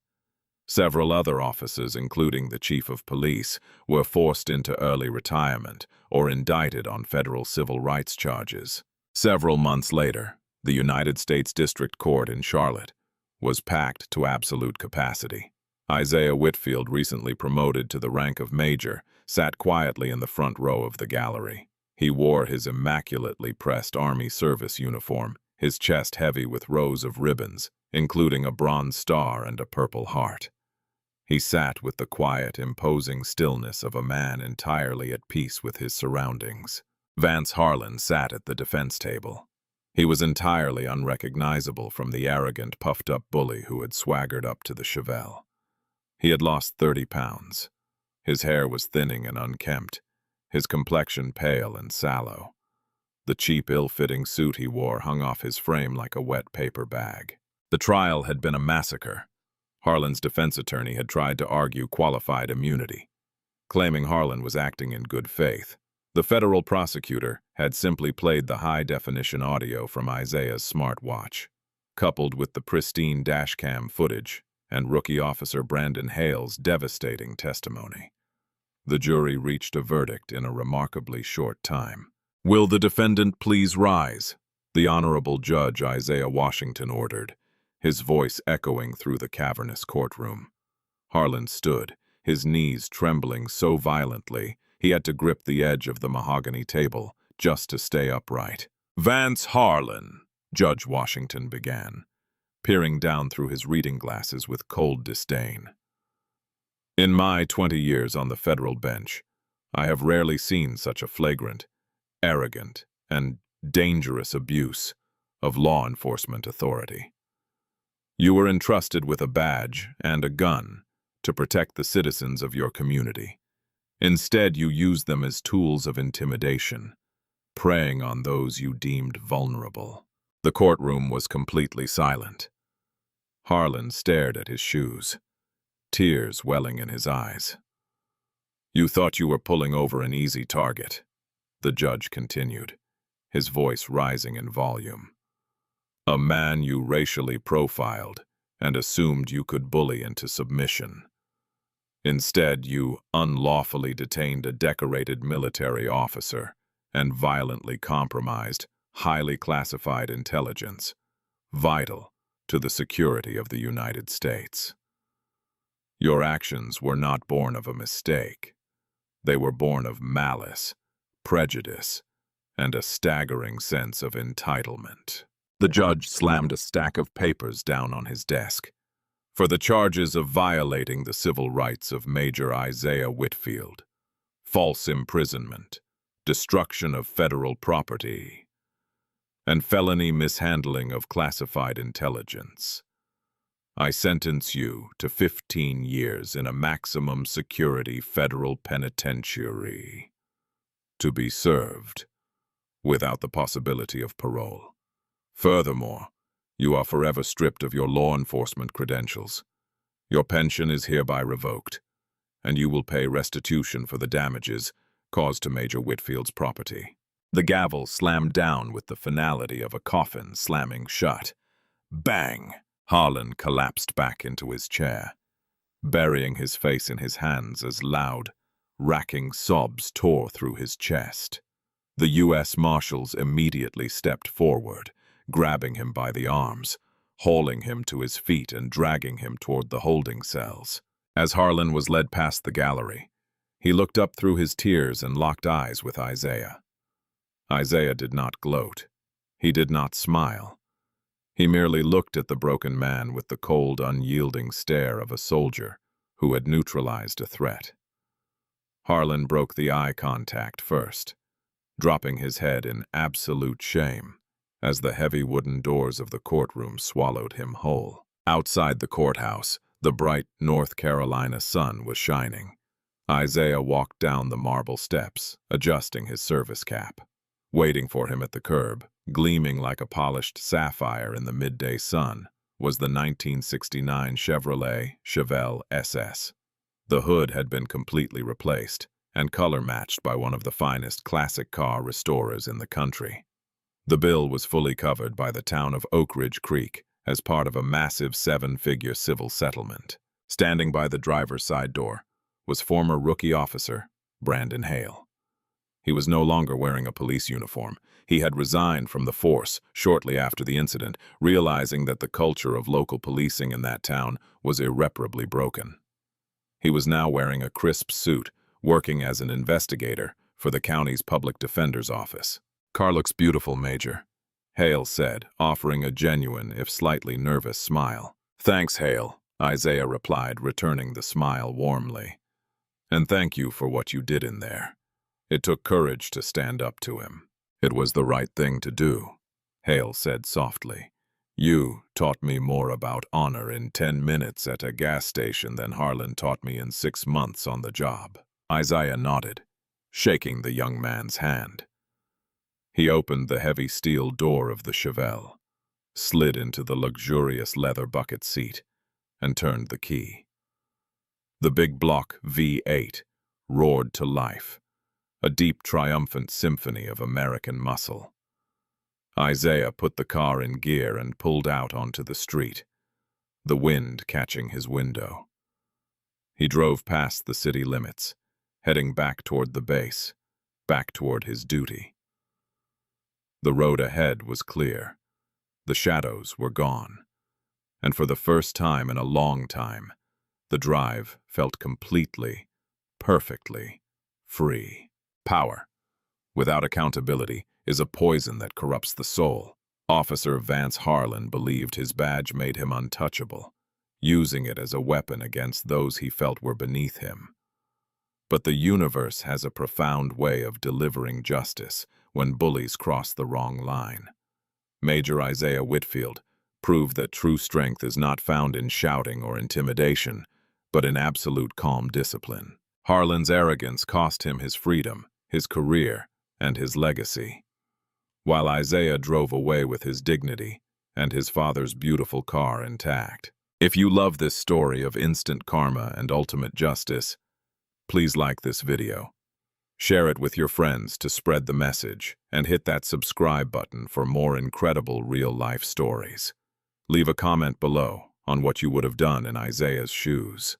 Several other officers, including the chief of police, were forced into early retirement or indicted on federal civil rights charges. Several months later, the United States District Court in Charlotte was packed to absolute capacity. Isaiah Whitfield, recently promoted to the rank of major, sat quietly in the front row of the gallery. He wore his immaculately pressed Army service uniform, his chest heavy with rows of ribbons, including a bronze star and a Purple Heart. He sat with the quiet, imposing stillness of a man entirely at peace with his surroundings. Vance Harlan sat at the defense table. He was entirely unrecognizable from the arrogant, puffed-up bully who had swaggered up to the Chevelle. He had lost 30 pounds. His hair was thinning and unkempt, his complexion pale and sallow. The cheap, ill-fitting suit he wore hung off his frame like a wet paper bag. The trial had been a massacre. Harlan's defense attorney had tried to argue qualified immunity, claiming Harlan was acting in good faith. The federal prosecutor had simply played the high-definition audio from Isaiah's smartwatch, coupled with the pristine dashcam footage and rookie officer Brandon Hale's devastating testimony. The jury reached a verdict in a remarkably short time. "Will the defendant please rise?" the Honorable Judge Isaiah Washington ordered, his voice echoing through the cavernous courtroom. Harlan stood, his knees trembling so violently he had to grip the edge of the mahogany table just to stay upright. "Vance Harlan," Judge Washington began, peering down through his reading glasses with cold disdain. In my 20 years on the federal bench, I have rarely seen such a flagrant, arrogant, and dangerous abuse of law enforcement authority. You were entrusted with a badge and a gun to protect the citizens of your community. Instead, you used them as tools of intimidation, preying on those you deemed vulnerable. The courtroom was completely silent. Harlan stared at his shoes, tears welling in his eyes. You thought you were pulling over an easy target, the judge continued, his voice rising in volume. A man you racially profiled and assumed you could bully into submission. Instead, you unlawfully detained a decorated military officer and violently compromised highly classified intelligence, vital to the security of the United States. Your actions were not born of a mistake. They were born of malice, prejudice, and a staggering sense of entitlement. The judge slammed a stack of papers down on his desk. For the charges of violating the civil rights of Major Isaiah Whitfield, false imprisonment, destruction of federal property, and felony mishandling of classified intelligence, I sentence you to 15 years in a maximum security federal penitentiary, to be served without the possibility of parole. Furthermore, you are forever stripped of your law enforcement credentials. Your pension is hereby revoked, and you will pay restitution for the damages caused to Major Whitfield's property. The gavel slammed down with the finality of a coffin slamming shut. Bang! Harlan collapsed back into his chair, burying his face in his hands as loud, racking sobs tore through his chest. The U.S. Marshals immediately stepped forward, grabbing him by the arms, hauling him to his feet and dragging him toward the holding cells. As Harlan was led past the gallery, he looked up through his tears and locked eyes with Isaiah. Isaiah did not gloat. He did not smile. He merely looked at the broken man with the cold, unyielding stare of a soldier who had neutralized a threat. Harlan broke the eye contact first, dropping his head in absolute shame as the heavy wooden doors of the courtroom swallowed him whole. Outside the courthouse, the bright North Carolina sun was shining. Isaiah walked down the marble steps, adjusting his service cap. Waiting for him at the curb, gleaming like a polished sapphire in the midday sun, was the 1969 Chevrolet Chevelle SS. The hood had been completely replaced and color-matched by one of the finest classic car restorers in the country. The bill was fully covered by the town of Oak Ridge Creek as part of a massive 7-figure civil settlement. Standing by the driver's side door was former rookie officer Brandon Hale. He was no longer wearing a police uniform. He had resigned from the force shortly after the incident, realizing that the culture of local policing in that town was irreparably broken. He was now wearing a crisp suit, working as an investigator for the county's public defender's office. "Car looks beautiful, Major," Hale said, offering a genuine, if slightly nervous smile. "Thanks, Hale," Isaiah replied, returning the smile warmly. "And thank you for what you did in there. It took courage to stand up to him." "It was the right thing to do," Hale said softly. "You taught me more about honor in 10 minutes at a gas station than Harlan taught me in 6 months on the job." Isaiah nodded, shaking the young man's hand. He opened the heavy steel door of the Chevelle, slid into the luxurious leather bucket seat, and turned the key. The big block V8 roared to life, a deep, triumphant symphony of American muscle. Isaiah put the car in gear and pulled out onto the street, the wind catching his window. He drove past the city limits, heading back toward the base, back toward his duty. The road ahead was clear. The shadows were gone. And for the first time in a long time, the drive felt completely, perfectly free. Power, without accountability, is a poison that corrupts the soul. Officer Vance Harlan believed his badge made him untouchable. using it as a weapon against those he felt were beneath him. But the universe has a profound way of delivering justice when bullies cross the wrong line. Major Isaiah Whitfield proved that true strength is not found in shouting or intimidation, but in absolute calm discipline. Harlan's arrogance cost him his freedom, his career, and his legacy, while Isaiah drove away with his dignity and his father's beautiful car intact. If you love this story of instant karma and ultimate justice, please like this video. Share it with your friends to spread the message, and hit that subscribe button for more incredible real-life stories. Leave a comment below on what you would have done in Isaiah's shoes.